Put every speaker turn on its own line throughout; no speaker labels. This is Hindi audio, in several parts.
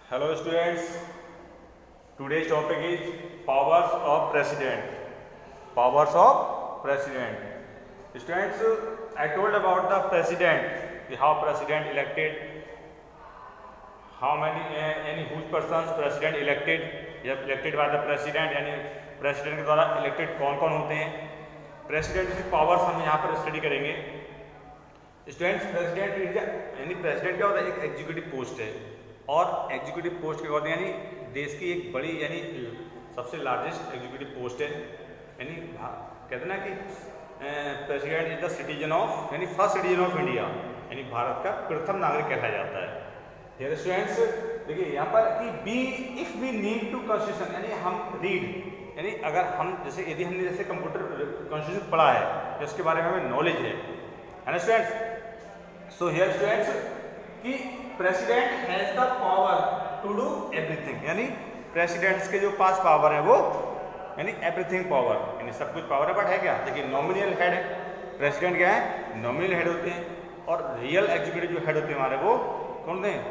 Hello students, today's topic is powers of president. Powers of president. Students, I told about the president, how president elected, how many any whose persons president elected by the president, यानी president के द्वारा elected कौन कौन होते हैं, president की powers हम यहाँ पर स्टडी करेंगे। स्टूडेंट्स, प्रेसिडेंट यानी प्रेसिडेंट क्या होता है, एक एग्जीक्यूटिव पोस्ट है और एग्जीक्यूटिव पोस्ट के अकॉर्डिंग यानी देश की एक बड़ी यानी सबसे लार्जेस्ट एग्जीक्यूटिव पोस्ट है। यानी कहते हैं ना कि president is the citizen of यानी फर्स्ट सिटीजन ऑफ इंडिया, यानी भारत का प्रथम नागरिक कहा जाता है। डियर स्टूडेंट्स, देखिए यहाँ पर कि be if we need to constitution यानी हम रीड यानी अगर हम जैसे यदि हमने जैसे कंप्यूटर कॉन्स्टिट्यूशन पढ़ा है तो उसके बारे में हमें नॉलेज है ना स्टूडेंट्स। सो हियर स्टूडेंट्स कि president has the power to do everything, यानी प्रेसिडेंट्स के जो पास पावर है वो यानी एवरीथिंग पावर, यानी सब कुछ पावर है। बट है क्या, देखिए नॉमिनल हेड है प्रेसिडेंट, क्या है नॉमिनल हेड होते हैं, और रियल एग्जीक्यूटिव जो हेड होते हैं हमारे वो कौन होते हैं,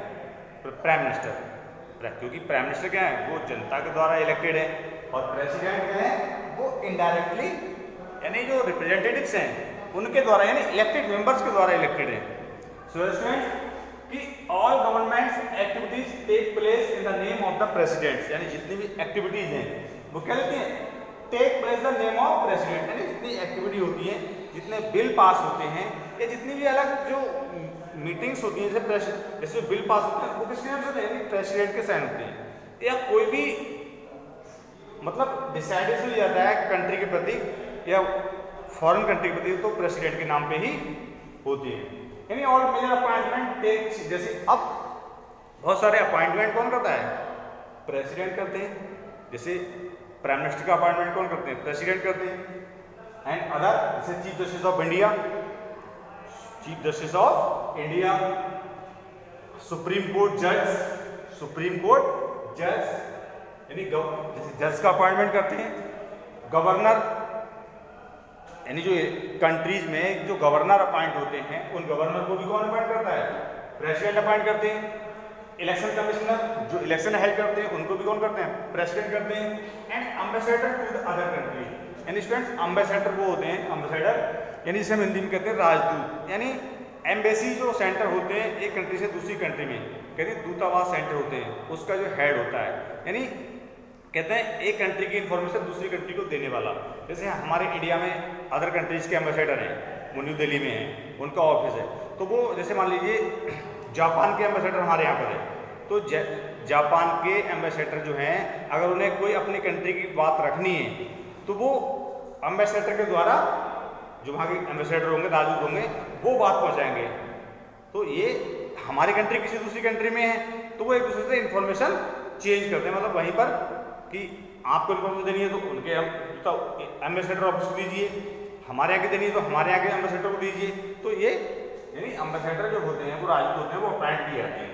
प्राइम मिनिस्टर। क्योंकि प्राइम मिनिस्टर क्या है वो जनता के द्वारा इलेक्टेड है और प्रेसिडेंट क्या है वो इनडायरेक्टली यानी जो रिप्रेजेंटेटिव्स हैं उनके द्वारा यानी इलेक्टेड मेंबर्स के द्वारा इलेक्टेड है। सो स्टूडेंट्स कि all governments activities take place in the name of the president, यानी जितनी भी एक्टिविटीज हैं वो क्या कहते हैं, take place the name of president, यानी जितनी एक्टिविटी होती है, जितने बिल पास होते हैं या जितनी भी अलग जो मीटिंग्स होती हैं जैसे बिल पास होते हैं वो किसके नाम से होते हैं, यानी प्रेसिडेंट के साइन होते हैं। या कोई भी मतलब डिसाइड हो जाता है कंट्री के प्रति या फॉरेन कंट्री के प्रति तो प्रेसिडेंट के नाम पे ही होती है। यानी ऑल मेजर अपॉइंटमेंट टेक, जैसे अब बहुत सारे अपॉइंटमेंट कौन करता है, प्रेसिडेंट करते हैं। जैसे प्राइम मिनिस्टर का अपॉइंटमेंट कौन करते हैं, प्रेसिडेंट करते हैं। एंड अदर जैसे chief justice of India, chief justice of India, supreme court जज, सुप्रीम कोर्ट जज यानी जैसे जज का अपॉइंटमेंट करते हैं। गवर्नर यानी जो कंट्रीज में जो गवर्नर अपॉइंट होते हैं उन गवर्नर को भी कौन अपॉइंट करता है, प्रेसिडेंट अपॉइंट करते हैं। इलेक्शन कमिश्नर जो इलेक्शन हेल्ड करते हैं उनको भी कौन करते हैं, प्रेसिडेंट करते हैं। And ambassador to the other country, यानी स्टूडेंट्स एम्बेसडर वो होते हैं, एम्बेसडर यानी जिसे हम हिंदी में कहते हैं राजदूत, यानी एम्बेसी जो सेंटर होते हैं एक कंट्री से दूसरी कंट्री में कहते हैं दूतावास सेंटर होते हैं, उसका जो हेड होता है यानी कहते हैं एक कंट्री की इंफॉर्मेशन दूसरी कंट्री को देने वाला। जैसे हमारे इंडिया में अदर कंट्रीज के एम्बेसडर हैं, वो न्यू दिल्ली में हैं, उनका ऑफिस है, तो वो जैसे मान लीजिए जापान के एम्बेसडर हमारे यहाँ पर है तो जापान के एम्बेसडर जो हैं अगर उन्हें कोई अपनी कंट्री की बात रखनी है तो वो एम्बेसडर के द्वारा जो वहाँ के एम्बेसडर होंगे राजदूत होंगे वो बात पहुँचाएंगे। तो ये हमारी कंट्री किसी दूसरी कंट्री में है तो वो एक दूसरे से इंफॉर्मेशन चेंज करते हैं, मतलब वहीं पर कि आपको इन्फॉर्मेशन देनी है तो उनके एम्बेसडर ऑफिस को दीजिए, हमारे यहाँ की देनी है तो हमारे यहाँ के एम्बेसडर को दीजिए। तो ये यानी एम्बेसडर जो होते हैं वो राजदूत होते हैं, वो अपॉइंट किए जाते हैं।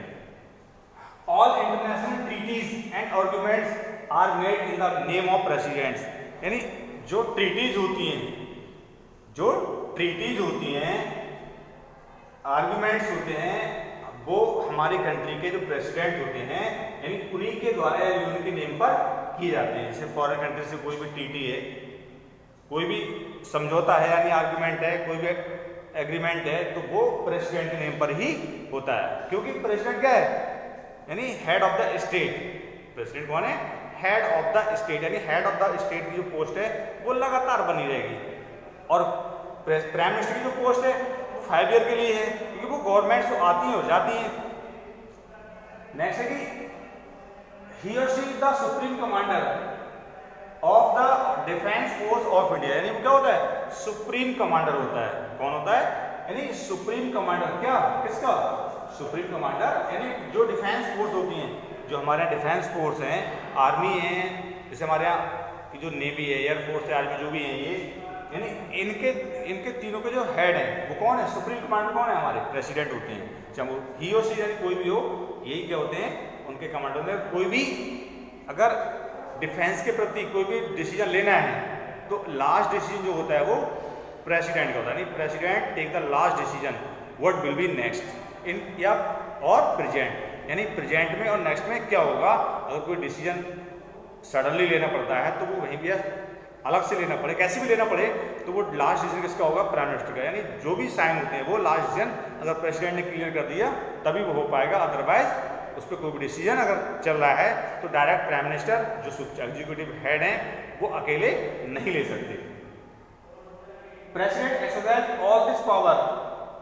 All international treaties and arguments are made in the name of presidents, यानी जो ट्रीटीज होती हैं, जो ट्रीटीज होती हैं, आर्गुमेंट्स होते हैं, वो हमारी कंट्री के जो प्रेसिडेंट होते हैं यानी उन्हीं के द्वारा या उनके नेम पर किए जाते हैं। जैसे फॉरेन कंट्री से कोई भी ट्रीटी है, कोई भी समझौता है यानी आर्गुमेंट है, कोई भी एग्रीमेंट है तो वो प्रेसिडेंट के नेम पर ही होता है, क्योंकि प्रेसिडेंट क्या है यानी head of the state. President कौन है, हेड ऑफ द स्टेट, यानी हेड ऑफ द स्टेट की जो पोस्ट है वो लगातार बनी रहेगी। और प्राइम मिनिस्टर की जो पोस्ट है 5 ईयर के लिए है, क्योंकि वो गवर्नमेंट से आती हैं और जाती हैं। नेक्स्ट है कि ही और she is the supreme commander of the defence force of India, यानी वो क्या होता है, सुप्रीम कमांडर होता है। कौन होता है, यानी सुप्रीम कमांडर, क्या किसका, सुप्रीम कमांडर, यानी जो डिफेंस फोर्स होती हैं, जो हमारे यहाँ डिफेंस फोर्स हैं, आर्मी है, जैसे हमारे यहाँ की जो नेवी है, एयरफोर्स है, आर्मी जो भी है ये, यानी इनके तीनों के जो हेड हैं वो कौन है, सुप्रीम कमांडर कौन है, हमारे प्रेसिडेंट होते हैं। चाहे वो ही और सी यानी कोई भी हो, यही क्या होते हैं उनके कमांडर में। कोई भी अगर डिफेंस के प्रति कोई भी डिसीजन लेना है तो लास्ट डिसीजन जो होता है वो प्रेसिडेंट का होता है, यानी president take the last decision what will be next in या और प्रेजेंट, यानी प्रेजेंट में और नेक्स्ट में क्या होगा, अगर कोई डिसीजन सडनली लेना पड़ता है तो वो वहीं भी अलग से लेना पड़े, कैसे भी लेना पड़े, तो वो लास्ट डिसीजन किसका होगा, प्राइम मिनिस्टर का। यानी जो भी साइन होते हैं वो लास्ट डिसीजन अगर प्रेसिडेंट ने क्लियर कर दिया तभी वो हो पाएगा, अदरवाइज उस पर कोई भी डिसीजन अगर चल रहा है तो डायरेक्ट प्राइम मिनिस्टर जो एग्जीक्यूटिव हेड हैं वो अकेले नहीं ले सकते। President exercise all this power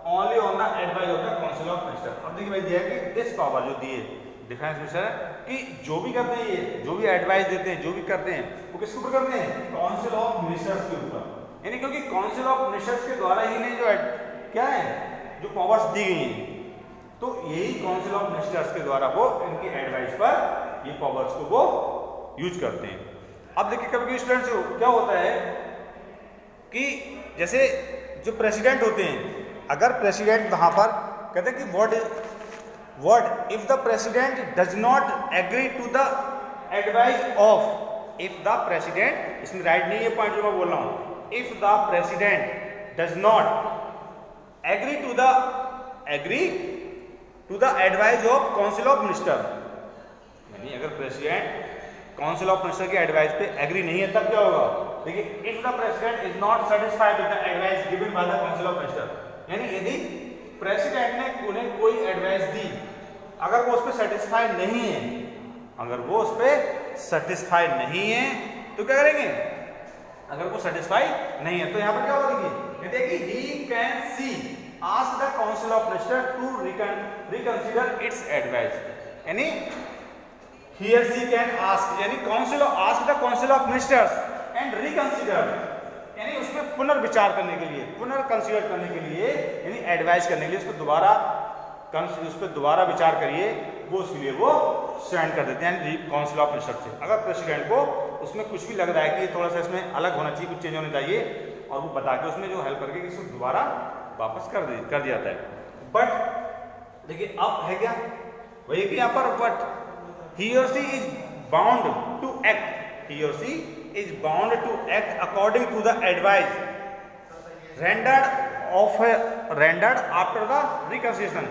only on the advice of the council of minister. अब देखिए भाई दिया है कि दिस पावर जो दिए डिफेंस मिनिस्टर कि जो भी करते हैं ये, जो भी एडवाइस देते हैं, जो भी करते हैं वो किसके ऊपर करते हैं, काउंसिल ऑफ मिनिस्टर्स के ऊपर। यानी क्योंकि काउंसिल ऑफ मिनिस्टर्स के द्वारा ही नहीं जो क्या है जो पावर्स दी गई हैं, तो यही काउंसिल ऑफ मिनिस्टर्स के द्वारा वो इनकी एडवाइस पर ये पावर्स को वो यूज करते हैं। अब देखिए कभी कभी स्टूडेंट्स क्या होता है कि जैसे जो प्रेसिडेंट होते हैं, अगर प्रेसिडेंट वहां पर कहते हैं कि what if the president does not agree to the advice of, if the president, इसमें राइट नहीं है पॉइंट जो मैं बोल रहा हूं, if the president does not agree to the advice of council of minister, यानी अगर प्रेसिडेंट काउंसिल ऑफ मिनिस्टर की एडवाइस पे एग्री नहीं है तब क्या होगा, देखिए if the president is not satisfied with the advice given by the council of minister, यानी यदि प्रेसिडेंट ने उन्हें कोई एडवाइस दी, अगर वो उस पर सेटिस्फाइड नहीं है, अगर वो उस पर सेटिस्फाइड नहीं है तो क्या करेंगे, अगर वो सेटिस्फाइड नहीं है तो यहां पर क्या होगा, देखिए he can see ask the council of minister to reconsider its advice, यानी he or she can ask, यानी ask the council of ministers and reconsider, यानी उसमें पुनर्विचार करने के लिए, पुनर्कंसीडर करने के लिए, यानी एडवाइस करने के लिए उसको उस पर दोबारा विचार करिए, वो उसके लिए वो सेंड कर देते हैं यानी काउंसिल ऑफ मिनिस्टर से। अगर प्रेसिडेंट को उसमें कुछ भी लग रहा है कि थोड़ा सा इसमें अलग होना चाहिए, कुछ चेंज होना चाहिए, और वो बता के उसमें जो हेल्प करके इसको दोबारा वापस कर दिया जाता है। बट देखिए अब है क्या, वही कि यहाँ पर but he or she is bound to act according to the advice rendered after the reconsideration।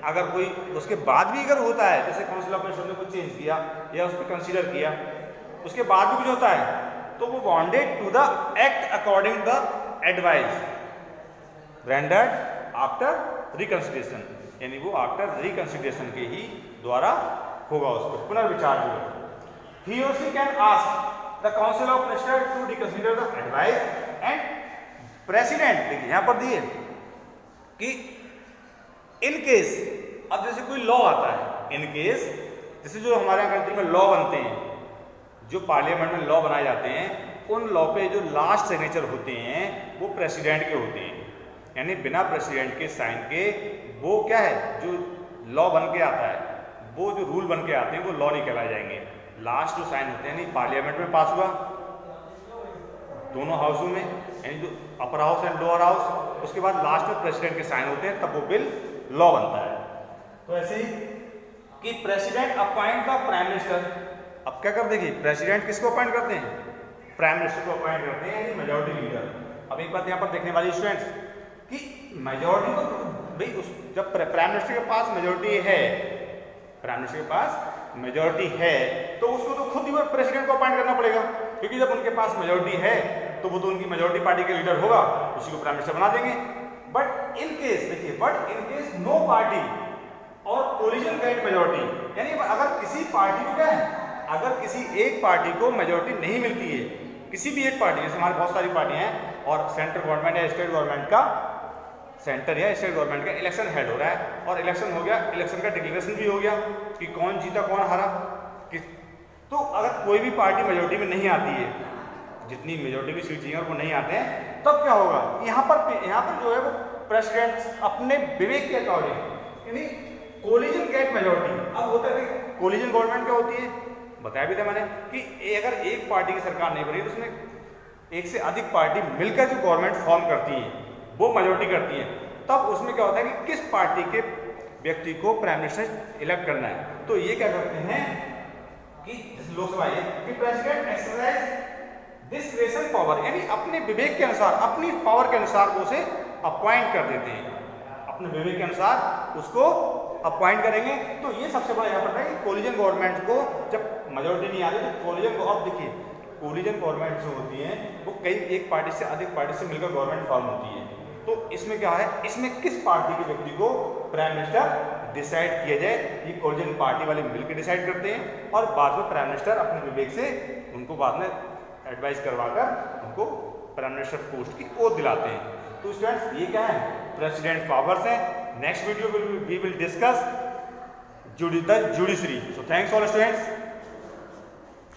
अगर कोई उसके बाद भी अगर होता है, जैसे काउंसिल ऑफ मिनिस्टर ने कुछ चेंज किया या उस पर कंसीडर किया, उसके बाद भी कुछ होता है तो वो bonded to the act according the advice rendered after reconsideration, यानी वो आफ्टर रिकंसिडरेशन के ही द्वारा होगा, उस पर पुनर्विचार होगा। He or she can ask the council of minister to reconsider the advice and president, देखिए यहाँ पर दिए कि इन केस, अब जैसे कोई लॉ आता है, इन केस जैसे जो हमारे यहाँ कंट्री में लॉ बनते हैं, जो पार्लियामेंट में लॉ बनाए जाते हैं, उन लॉ पे जो लास्ट सिग्नेचर होते हैं वो प्रेसिडेंट के होते हैं, यानी बिना प्रेसिडेंट के साइन के वो क्या है, जो लॉ बन के आता है, वो जो रूल बन के आते हैं वो लॉ नहीं कहलाए जाएंगे। लास्ट जो साइन होते हैं, यानी पार्लियामेंट में पास हुआ दोनों हाउसों में, यानी जो upper house and lower house, उसके बाद लास्ट में प्रेसिडेंट के साइन होते हैं, तब वो बिल लॉ बनता है। तो ऐसे ही कि president appoint the prime minister, अब क्या कर देखिए प्रेसिडेंट किसको अपॉइंट करते हैं, प्राइम मिनिस्टर को अपॉइंट करते हैं, यानी मेजोरिटी लीडर। अब एक बात यहाँ पर देखने वाली स्टूडेंट्स कि मेजोरिटी को भाई जब प्राइम मिनिस्टर के पास मेजोरिटी है, प्राइम मिनिस्टर के पास मेजोरिटी है तो उसको तो खुद ही प्रेसिडेंट को अपॉइंट करना पड़ेगा, क्योंकि जब उनके पास मेजोरिटी है तो वो तो उनकी मेजोरिटी पार्टी के लीडर होगा, उसी को प्राइम मिनिस्टर बना देंगे। बट इन केस देखिए, but in case no party or coalition get majority, यानी अगर किसी पार्टी को क्या है, अगर किसी एक पार्टी को मेजोरिटी नहीं मिलती है, किसी भी एक पार्टी, जैसे हमारी बहुत सारी पार्टियां हैं और सेंट्रल गवर्नमेंट या स्टेट गवर्नमेंट का, सेंटर या स्टेट गवर्नमेंट का इलेक्शन हेड हो रहा है और इलेक्शन हो गया, इलेक्शन का डिक्लेरेशन भी हो गया कि कौन जीता कौन हारा, तो अगर कोई भी पार्टी मेजोरिटी में नहीं आती है, जितनी मेजोरिटी की सीट चाहिए और वो नहीं आते हैं, तब क्या होगा, यहाँ पर जो है वो प्रेसिडेंट अपने विवेक के अकॉर्डिंग, यानी कोलिजन गेट मेजोरिटी। अब होता है कोलिजन गवर्नमेंट क्या होती है, बताया भी था मैंने कि अगर एक पार्टी की सरकार नहीं बनी तो उसमें एक से अधिक पार्टी मिलकर जो गवर्नमेंट फॉर्म करती है वो मेजोरिटी करती है, तब उसमें क्या होता है कि किस पार्टी के व्यक्ति को प्राइम मिनिस्टर इलेक्ट करना है, तो ये क्या करते हैं कि जैसे लोकसभा है कि प्रेसिडेंट एक्सरसाइज डिस्क्रेशन पावर, यानी अपने विवेक के अनुसार, अपनी पावर के अनुसार वो उसे अपॉइंट कर देते हैं, अपने विवेक के अनुसार उसको अपॉइंट करेंगे। तो ये सबसे बड़ा यहाँ पर है कि कोलिजन गवर्नमेंट को जब मेजोरिटी नहीं आ रही तो कोलिजन अब देखिए कोलिजन गवर्नमेंट जो होती है वो कई एक पार्टी से अधिक पार्टी से मिलकर गवर्नमेंट फॉर्म होती है। तो इसमें क्या है, इसमें किस पार्टी के व्यक्ति को प्राइम मिनिस्टर डिसाइड किया जाए, ये कोलिजन पार्टी वाले मिलकर डिसाइड करते हैं और बाद में प्राइम मिनिस्टर अपने विवेक से उनको बाद में एडवाइस करवाकर उनको प्राइम मिनिस्टर पोस्ट की ओथ दिलाते हैं। तो स्टूडेंट्स ये क्या है, प्रेसिडेंट पावर्स हैं। Next video we will discuss judiciary. So thanks all students.